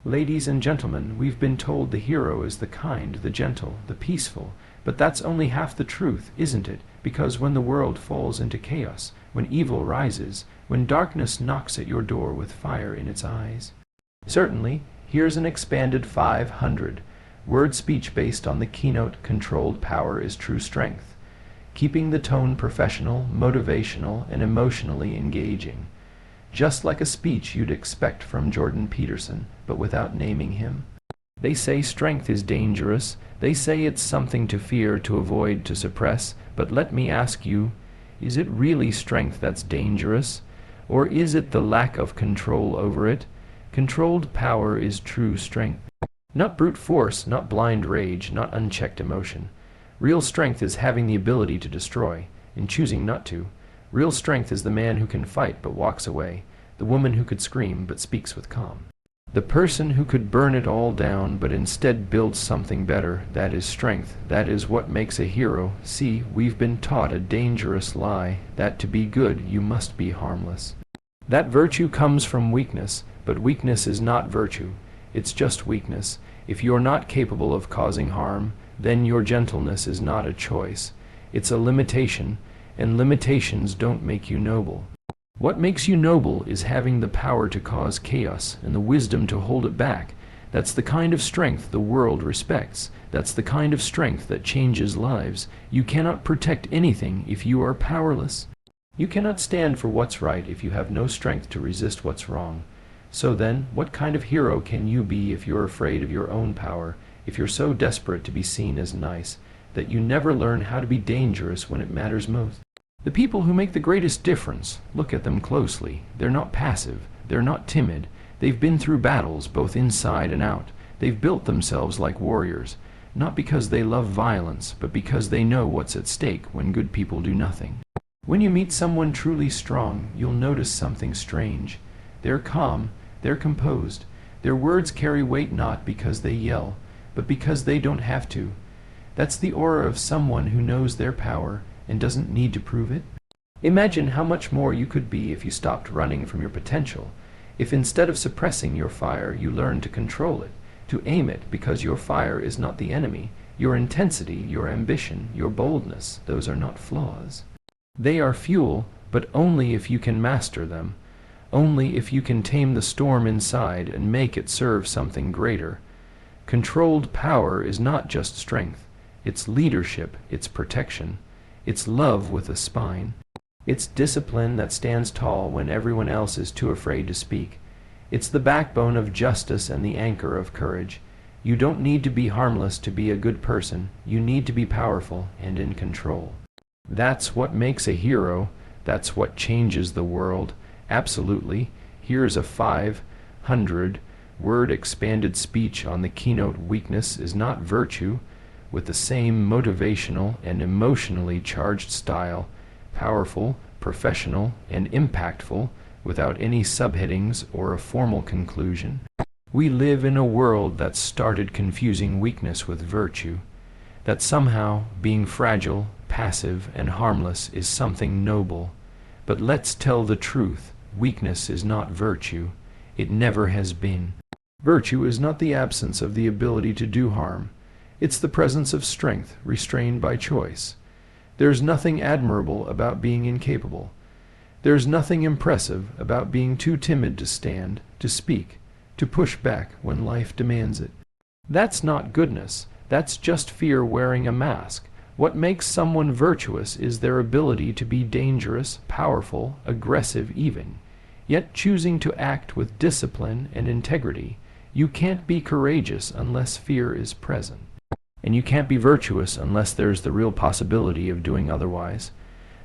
Ladies and gentlemen, we've been told the hero is the kind, the gentle, the peaceful, but that's only half the truth, isn't it? Because when the world falls into chaos, when evil rises, when darkness knocks at your door with fire in its eyes. Certainly, here's an expanded 500. Word speech based on the keynote controlled power is true strength. Keeping the tone professional, motivational, and emotionally engaging. Just like a speech you'd expect from Jordan Peterson, but without naming him. They say strength is dangerous. They say it's something to fear, to avoid, to suppress. But let me ask you, is it really strength that's dangerous? Or is it the lack of control over it? Controlled power is true strength. Not brute force, not blind rage, not unchecked emotion. Real strength is having the ability to destroy, and choosing not to. Real strength is the man who can fight but walks away, the woman who could scream but speaks with calm. The person who could burn it all down but instead builds something better. That is strength. That is what makes a hero. See, we've been taught a dangerous lie, that to be good you must be harmless. That virtue comes from weakness, but weakness is not virtue. It's just weakness. If you're not capable of causing harm, then your gentleness is not a choice. It's a limitation, and limitations don't make you noble. What makes you noble is having the power to cause chaos and the wisdom to hold it back. That's the kind of strength the world respects. That's the kind of strength that changes lives. You cannot protect anything if you are powerless. You cannot stand for what's right if you have no strength to resist what's wrong. So then, what kind of hero can you be if you're afraid of your own power, if you're so desperate to be seen as nice, that you never learn how to be dangerous when it matters most? The people who make the greatest difference, look at them closely. They're not passive. They're not timid. They've been through battles, both inside and out. They've built themselves like warriors, not because they love violence, but because they know what's at stake when good people do nothing. When you meet someone truly strong, you'll notice something strange. They're calm. They're composed. Their words carry weight not because they yell, but because they don't have to. That's the aura of someone who knows their power and doesn't need to prove it. Imagine how much more you could be if you stopped running from your potential, if instead of suppressing your fire you learned to control it, to aim it, because your fire is not the enemy. Your intensity, your ambition, your boldness, those are not flaws. They are fuel, but only if you can master them, only if you can tame the storm inside and make it serve something greater. Controlled power is not just strength. It's leadership, it's protection. It's love with a spine. It's discipline that stands tall when everyone else is too afraid to speak. It's the backbone of justice and the anchor of courage. You don't need to be harmless to be a good person. You need to be powerful and in control. That's what makes a hero. That's what changes the world. Absolutely. Here's a 500-word expanded speech on the keynote weakness is not virtue, with the same motivational and emotionally charged style, powerful, professional, and impactful, without any subheadings or a formal conclusion. We live in a world that's started confusing weakness with virtue, that somehow being fragile, passive, and harmless is something noble. But let's tell the truth, weakness is not virtue. It never has been. Virtue is not the absence of the ability to do harm. It's the presence of strength restrained by choice. There's nothing admirable about being incapable. There's nothing impressive about being too timid to stand, to speak, to push back when life demands it. That's not goodness. That's just fear wearing a mask. What makes someone virtuous is their ability to be dangerous, powerful, aggressive even, yet choosing to act with discipline and integrity. You can't be courageous unless fear is present. And you can't be virtuous unless there's the real possibility of doing otherwise.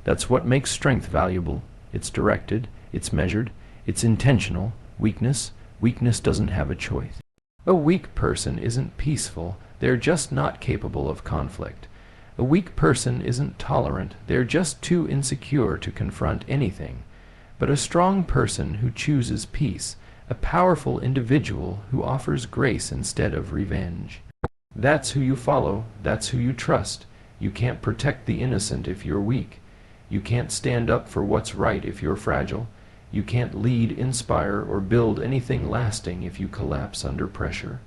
That's what makes strength valuable. It's directed, it's measured, it's intentional. Weakness doesn't have a choice. A weak person isn't peaceful. They're just not capable of conflict. A weak person isn't tolerant. They're just too insecure to confront anything. But a strong person who chooses peace, a powerful individual who offers grace instead of revenge. That's who you follow. That's who you trust. You can't protect the innocent if you're weak. You can't stand up for what's right if you're fragile. You can't lead, inspire, or build anything lasting if you collapse under pressure.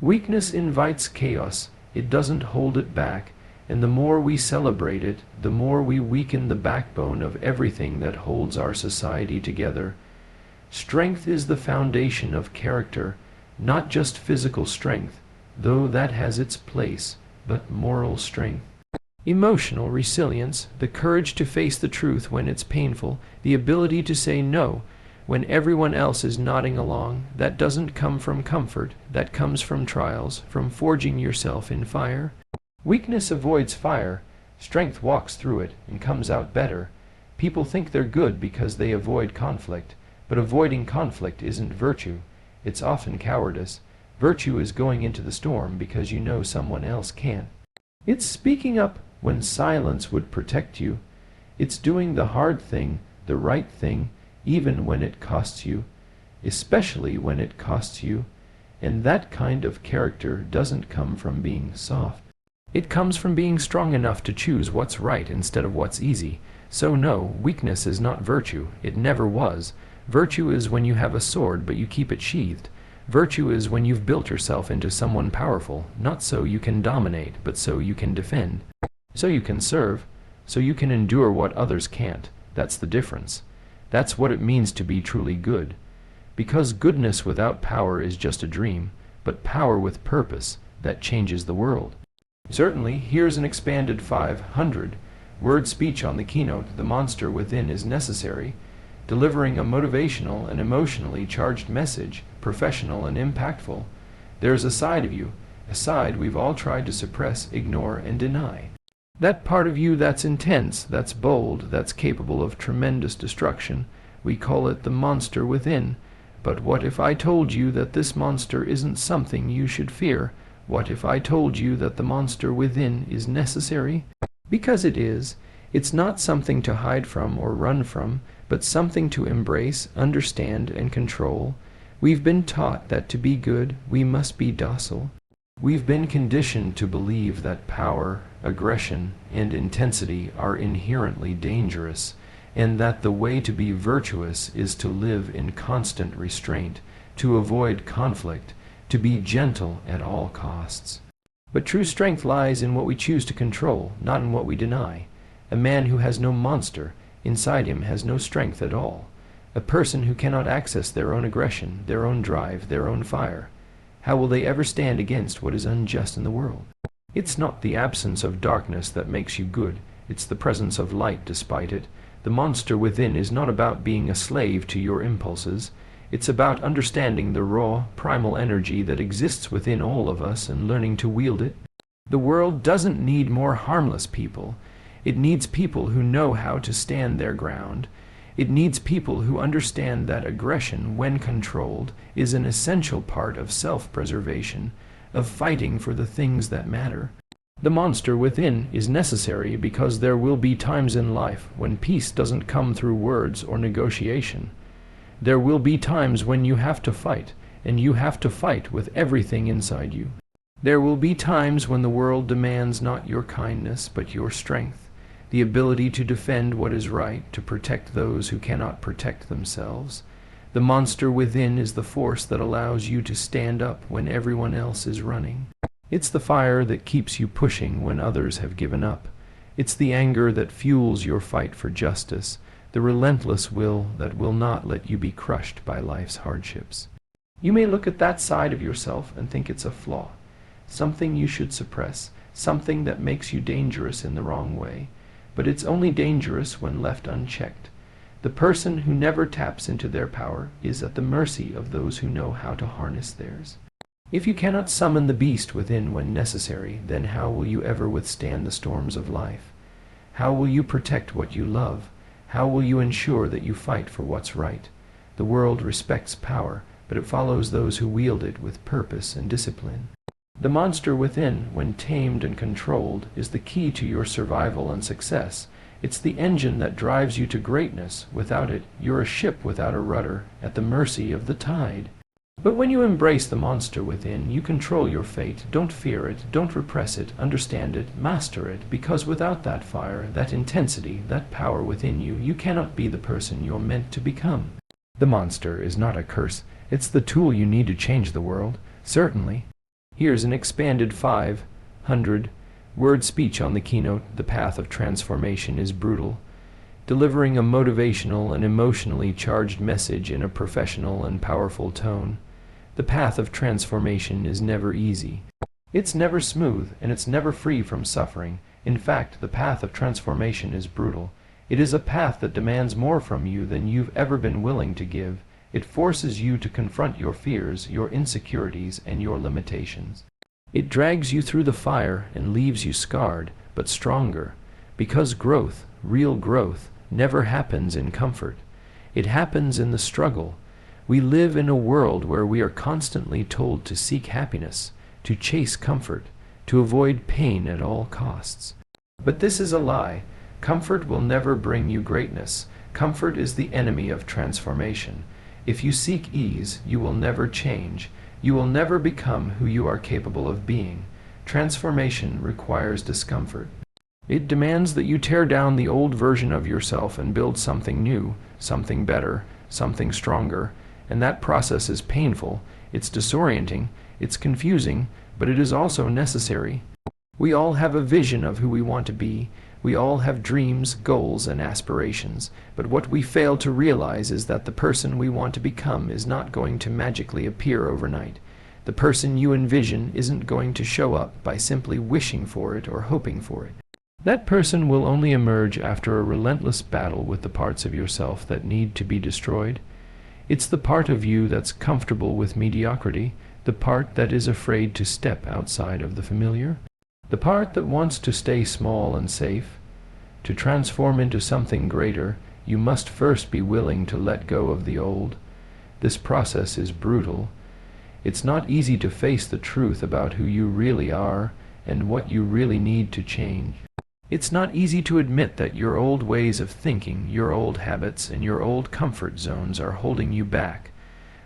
Weakness invites chaos. It doesn't hold it back, and the more we celebrate it, the more we weaken the backbone of everything that holds our society together. Strength is the foundation of character, not just physical strength, though that has its place, but moral strength. Emotional resilience, the courage to face the truth when it's painful, the ability to say no when everyone else is nodding along, that doesn't come from comfort, that comes from trials, from forging yourself in fire. Weakness avoids fire, strength walks through it and comes out better. People think they're good because they avoid conflict, but avoiding conflict isn't virtue, it's often cowardice. Virtue is going into the storm because you know someone else can't. It's speaking up when silence would protect you. It's doing the hard thing, the right thing, even when it costs you, especially when it costs you. And that kind of character doesn't come from being soft. It comes from being strong enough to choose what's right instead of what's easy. So no, weakness is not virtue. It never was. Virtue is when you have a sword but you keep it sheathed. Virtue is when you've built yourself into someone powerful, not so you can dominate, but so you can defend. So you can serve, so you can endure what others can't. That's the difference. That's what it means to be truly good. Because goodness without power is just a dream, but power with purpose, that changes the world. Certainly, here's an expanded 500-word speech on the keynote, "The Monster Within is Necessary," delivering a motivational and emotionally charged message, professional and impactful. There's a side of you, a side we've all tried to suppress, ignore, and deny. That part of you that's intense, that's bold, that's capable of tremendous destruction. We call it the monster within. But what if I told you that this monster isn't something you should fear? What if I told you that the monster within is necessary? Because it is. It's not something to hide from or run from, but something to embrace, understand, and control. We've been taught that to be good, we must be docile. We've been conditioned to believe that power, aggression, and intensity are inherently dangerous, and that the way to be virtuous is to live in constant restraint, to avoid conflict, to be gentle at all costs. But true strength lies in what we choose to control, not in what we deny. A man who has no monster inside him has no strength at all. A person who cannot access their own aggression, their own drive, their own fire, how will they ever stand against what is unjust in the world? It's not the absence of darkness that makes you good, it's the presence of light despite it. The monster within is not about being a slave to your impulses. It's about understanding the raw, primal energy that exists within all of us and learning to wield it. The world doesn't need more harmless people. It needs people who know how to stand their ground. It needs people who understand that aggression, when controlled, is an essential part of self-preservation, of fighting for the things that matter. The monster within is necessary because there will be times in life when peace doesn't come through words or negotiation. There will be times when you have to fight, and you have to fight with everything inside you. There will be times when the world demands not your kindness, but your strength, the ability to defend what is right, to protect those who cannot protect themselves. The monster within is the force that allows you to stand up when everyone else is running. It's the fire that keeps you pushing when others have given up. It's the anger that fuels your fight for justice, the relentless will that will not let you be crushed by life's hardships. You may look at that side of yourself and think it's a flaw, something you should suppress, something that makes you dangerous in the wrong way. But it's only dangerous when left unchecked. The person who never taps into their power is at the mercy of those who know how to harness theirs. If you cannot summon the beast within when necessary, then how will you ever withstand the storms of life? How will you protect what you love? How will you ensure that you fight for what's right? The world respects power, but it follows those who wield it with purpose and discipline. The monster within, when tamed and controlled, is the key to your survival and success. It's the engine that drives you to greatness. Without it, you're a ship without a rudder, at the mercy of the tide. But when you embrace the monster within, you control your fate. Don't fear it, don't repress it, understand it, master it, because without that fire, that intensity, that power within you, you cannot be the person you're meant to become. The monster is not a curse. It's the tool you need to change the world. Certainly. Here's an expanded 500-word speech on the keynote. The path of transformation is brutal. Delivering a motivational and emotionally charged message in a professional and powerful tone. The path of transformation is never easy. It's never smooth, and it's never free from suffering. In fact, the path of transformation is brutal. It is a path that demands more from you than you've ever been willing to give. It forces you to confront your fears, your insecurities, and your limitations. It drags you through the fire and leaves you scarred, but stronger. Because growth, real growth, never happens in comfort. It happens in the struggle. We live in a world where we are constantly told to seek happiness, to chase comfort, to avoid pain at all costs. But this is a lie. Comfort will never bring you greatness. Comfort is the enemy of transformation. If you seek ease, you will never change. You will never become who you are capable of being. Transformation requires discomfort. It demands that you tear down the old version of yourself and build something new, something better, something stronger. And that process is painful, it's disorienting, it's confusing, but it is also necessary. We all have a vision of who we want to be. We all have dreams, goals, and aspirations. But what we fail to realize is that the person we want to become is not going to magically appear overnight. The person you envision isn't going to show up by simply wishing for it or hoping for it. That person will only emerge after a relentless battle with the parts of yourself that need to be destroyed. It's the part of you that's comfortable with mediocrity, the part that is afraid to step outside of the familiar, the part that wants to stay small and safe. To transform into something greater, you must first be willing to let go of the old. This process is brutal. It's not easy to face the truth about who you really are and what you really need to change. It's not easy to admit that your old ways of thinking, your old habits, and your old comfort zones are holding you back.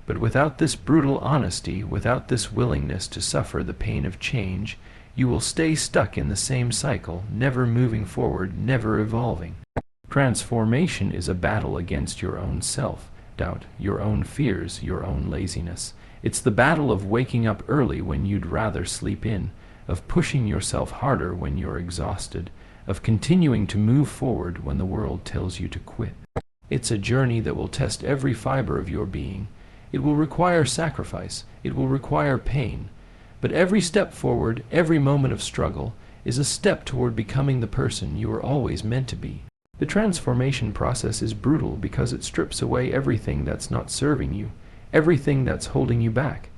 But without this brutal honesty, without this willingness to suffer the pain of change, you will stay stuck in the same cycle, never moving forward, never evolving. Transformation is a battle against your own self-doubt, your own fears, your own laziness. It's the battle of waking up early when you'd rather sleep in, of pushing yourself harder when you're exhausted, of continuing to move forward when the world tells you to quit. It's a journey that will test every fiber of your being. It will require sacrifice. It will require pain. But every step forward, every moment of struggle, is a step toward becoming the person you were always meant to be. The transformation process is brutal because it strips away everything that's not serving you, everything that's holding you back.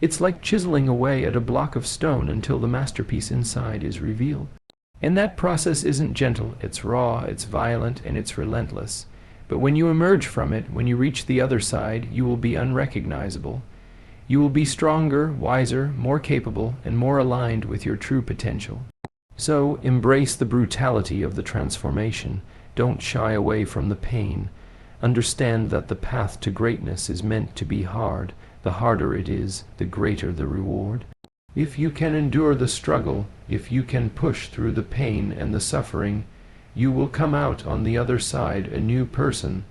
It's like chiseling away at a block of stone until the masterpiece inside is revealed. And that process isn't gentle, it's raw, it's violent, and it's relentless. But when you emerge from it, when you reach the other side, you will be unrecognizable. You will be stronger, wiser, more capable, and more aligned with your true potential. So, embrace the brutality of the transformation. Don't shy away from the pain. Understand that the path to greatness is meant to be hard. The harder it is, the greater the reward. If you can endure the struggle, if you can push through the pain and the suffering, you will come out on the other side a new person,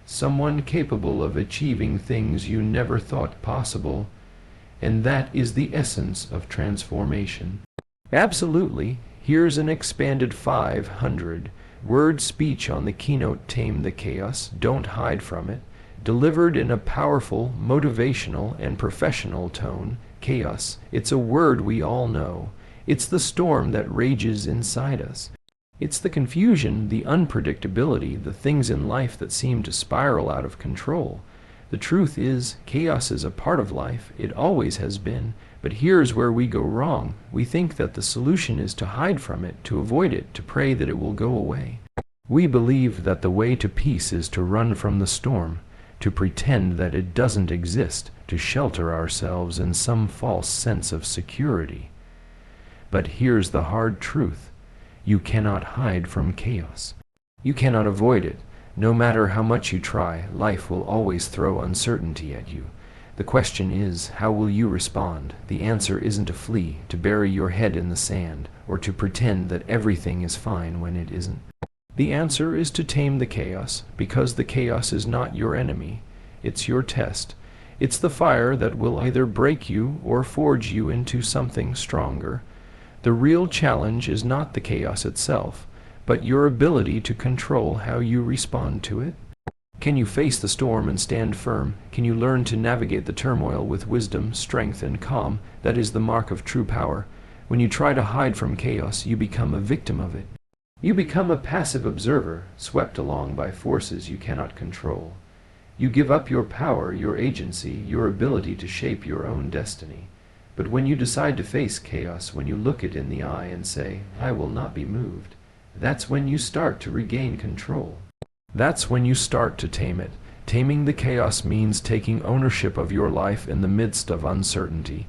someone capable of achieving things you never thought possible, and that is the essence of transformation. Absolutely. Here's an expanded 500-word speech on the keynote Tame the Chaos, Don't Hide from It, delivered in a powerful, motivational, and professional tone. Chaos, it's a word we all know. It's the storm that rages inside us. It's the confusion, the unpredictability, the things in life that seem to spiral out of control. The truth is, chaos is a part of life. It always has been. But here's where we go wrong. We think that the solution is to hide from it, to avoid it, to pray that it will go away. We believe that the way to peace is to run from the storm, to pretend that it doesn't exist, to shelter ourselves in some false sense of security. But here's the hard truth. You cannot hide from chaos. You cannot avoid it. No matter how much you try, life will always throw uncertainty at you. The question is, how will you respond? The answer isn't to flee, to bury your head in the sand, or to pretend that everything is fine when it isn't. The answer is to tame the chaos, because the chaos is not your enemy. It's your test. It's the fire that will either break you or forge you into something stronger. The real challenge is not the chaos itself, but your ability to control how you respond to it. Can you face the storm and stand firm? Can you learn to navigate the turmoil with wisdom, strength, and calm? That is the mark of true power. When you try to hide from chaos, you become a victim of it. You become a passive observer, swept along by forces you cannot control. You give up your power, your agency, your ability to shape your own destiny. But when you decide to face chaos, when you look it in the eye and say, "I will not be moved," that's when you start to regain control. That's when you start to tame it. Taming the chaos means taking ownership of your life in the midst of uncertainty.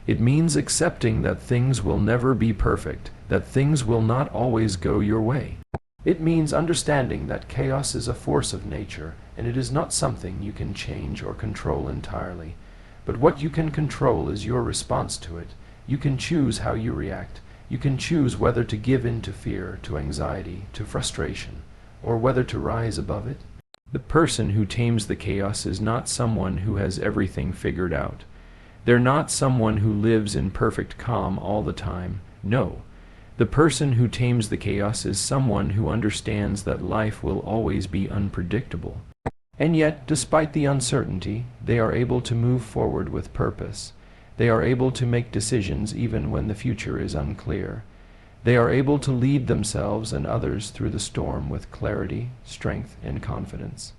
It means accepting that things will never be perfect, that things will not always go your way. It means understanding that chaos is a force of nature, and it is not something you can change or control entirely. But what you can control is your response to it. You can choose how you react. You can choose whether to give in to fear, to anxiety, to frustration, or whether to rise above it. The person who tames the chaos is not someone who has everything figured out. They're not someone who lives in perfect calm all the time. No. The person who tames the chaos is someone who understands that life will always be unpredictable. And yet, despite the uncertainty, they are able to move forward with purpose. They are able to make decisions even when the future is unclear. They are able to lead themselves and others through the storm with clarity, strength, and confidence.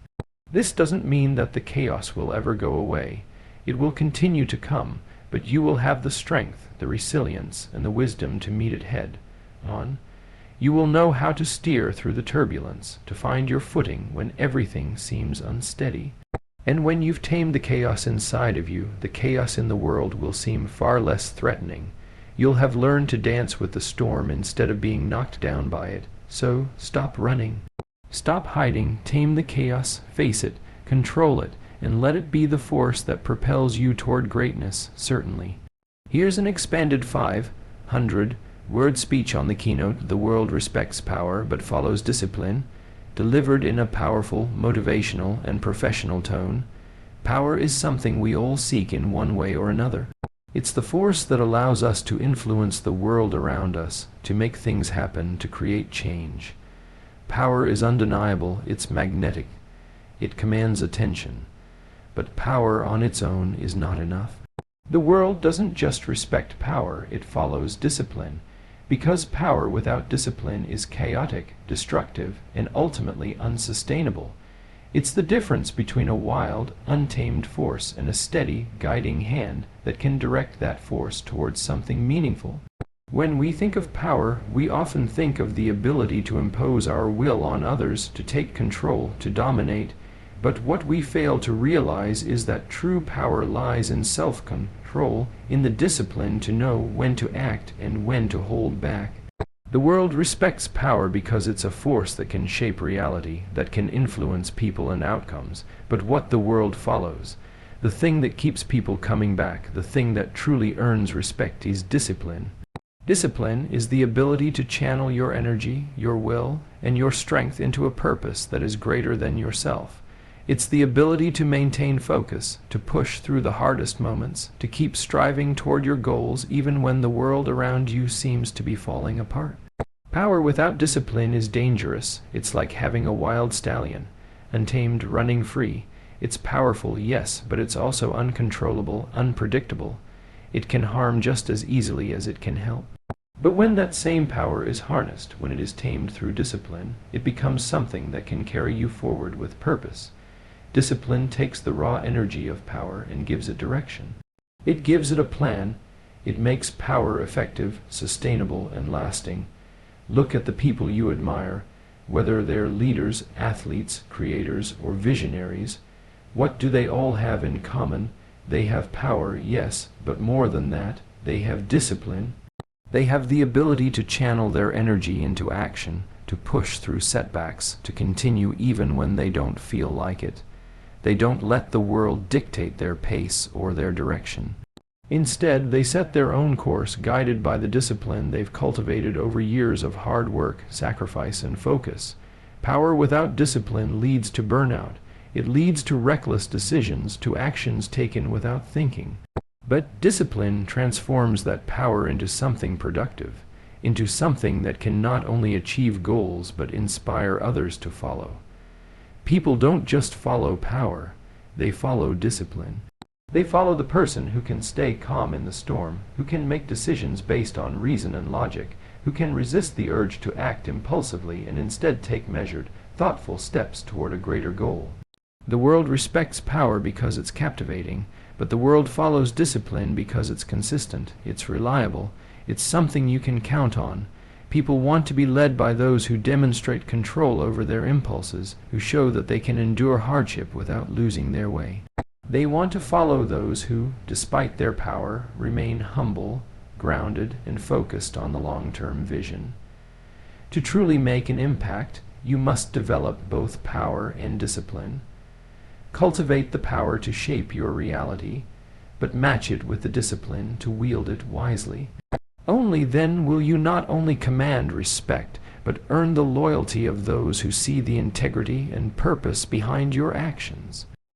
This doesn't mean that the chaos will ever go away. It will continue to come, but you will have the strength, the resilience, and the wisdom to meet it head on. You will know how to steer through the turbulence, to find your footing when everything seems unsteady. And when you've tamed the chaos inside of you, the chaos in the world will seem far less threatening. You'll have learned to dance with the storm instead of being knocked down by it. So stop running. Stop hiding, tame the chaos, face it, control it, and let it be the force that propels you toward greatness, certainly. Here's an expanded 500-word speech on the keynote, "The World Respects Power but Follows Discipline," delivered in a powerful, motivational, and professional tone. Power is something we all seek in one way or another. It's the force that allows us to influence the world around us, to make things happen, to create change. Power is undeniable, it's magnetic. It commands attention. But power on its own is not enough. The world doesn't just respect power, it follows discipline. Because power without discipline is chaotic, destructive, and ultimately unsustainable. It's the difference between a wild, untamed force and a steady, guiding hand that can direct that force towards something meaningful. When we think of power, we often think of the ability to impose our will on others, to take control, to dominate. But what we fail to realize is that true power lies in self-control, in the discipline to know when to act and when to hold back. The world respects power because it's a force that can shape reality, that can influence people and outcomes. But what the world follows, the thing that keeps people coming back, the thing that truly earns respect, is discipline. Discipline is the ability to channel your energy, your will, and your strength into a purpose that is greater than yourself. It's the ability to maintain focus, to push through the hardest moments, to keep striving toward your goals even when the world around you seems to be falling apart. Power without discipline is dangerous. It's like having a wild stallion, untamed, running free. It's powerful, yes, but it's also uncontrollable, unpredictable. It can harm just as easily as it can help. But when that same power is harnessed, when it is tamed through discipline, it becomes something that can carry you forward with purpose. Discipline takes the raw energy of power and gives it direction. It gives it a plan. It makes power effective, sustainable, and lasting. Look at the people you admire, whether they're leaders, athletes, creators, or visionaries. What do they all have in common? They have power, yes, but more than that, they have discipline. They have the ability to channel their energy into action, to push through setbacks, to continue even when they don't feel like it. They don't let the world dictate their pace or their direction. Instead, they set their own course, guided by the discipline they've cultivated over years of hard work, sacrifice, and focus. Power without discipline leads to burnout. It leads to reckless decisions, to actions taken without thinking. But discipline transforms that power into something productive, into something that can not only achieve goals but inspire others to follow. People don't just follow power, they follow discipline. They follow the person who can stay calm in the storm, who can make decisions based on reason and logic, who can resist the urge to act impulsively and instead take measured, thoughtful steps toward a greater goal. The world respects power because it's captivating, but the world follows discipline because it's consistent, it's reliable, it's something you can count on. People want to be led by those who demonstrate control over their impulses, who show that they can endure hardship without losing their way. They want to follow those who, despite their power, remain humble, grounded, and focused on the long-term vision. To truly make an impact, you must develop both power and discipline. Cultivate the power to shape your reality, but match it with the discipline to wield it wisely. Only then will you not only command respect, but earn the loyalty of those who see the integrity and purpose behind your actions.